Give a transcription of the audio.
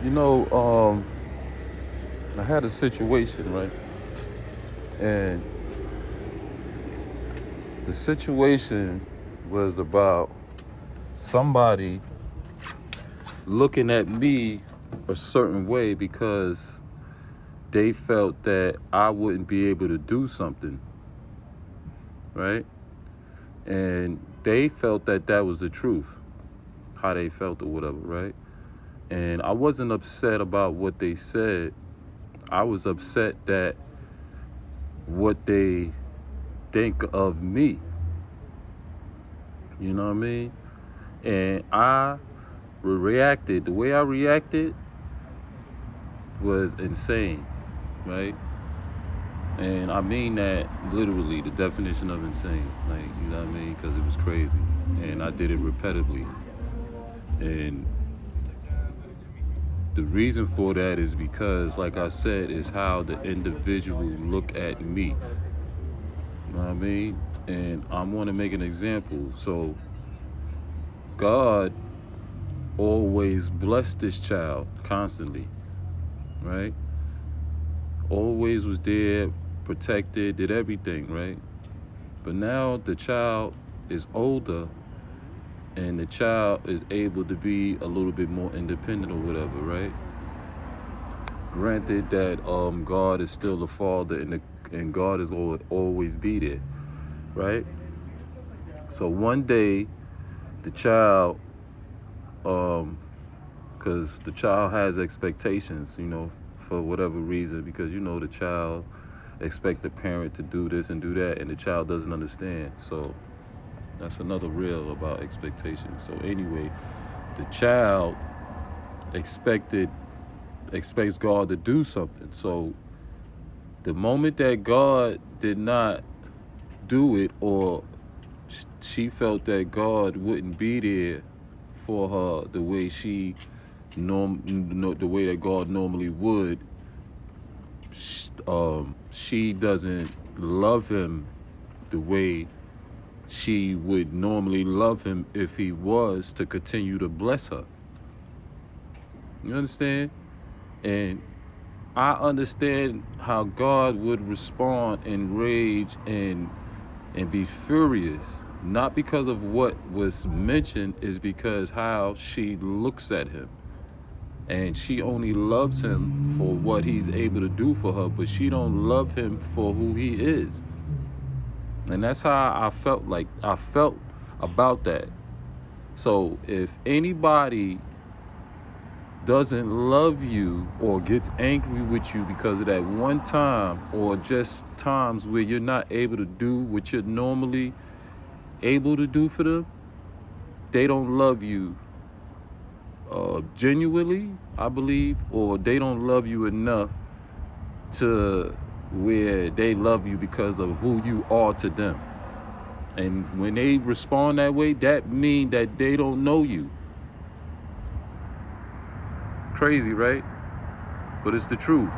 You know, I had a situation, right? And the situation was about somebody looking at me a certain way because they felt that I wouldn't be able to do something, right? And they felt that that was the truth, how they felt or whatever, right? And I wasn't upset about what they said. I was upset that what they think of me. You know what I mean? And I reacted. The way I reacted was insane, right? And I mean that literally, the definition of insane. Like, you know what I mean? Because it was crazy. And I did it repetitively. And the reason for that is because, like I said, is how the individual look at me. You know what I mean? And I want to make an example. So God always blessed this child constantly, right? Always was there, protected, did everything, right? But now the child is older and the child is able to be a little bit more independent or whatever, right? Granted that God is still the father and God is going to always be there, right? So one day the child, um, because the child has expectations, for whatever reason, because the child expect the parent to do this and do that, and the child doesn't understand. So that's another real about expectations. So anyway, the child expected expects God to do something. So the moment that God did not do it, or she felt that God wouldn't be there for her the way the way that God normally would, she doesn't love him the way she would normally love him if he was to continue to bless her. You understand? And I understand how God would respond in rage and be furious, not because of what was mentioned, is because how she looks at him. And she only loves him for what he's able to do for her, but she don't love him for who he is. And that's how I felt about that. So if anybody doesn't love you or gets angry with you because of that one time, or just times where you're not able to do what you're normally able to do for them, they don't love you genuinely, I believe, or they don't love you enough to where they love you because of who you are to them. And when they respond that way, that means that they don't know you. Crazy, right? But it's the truth.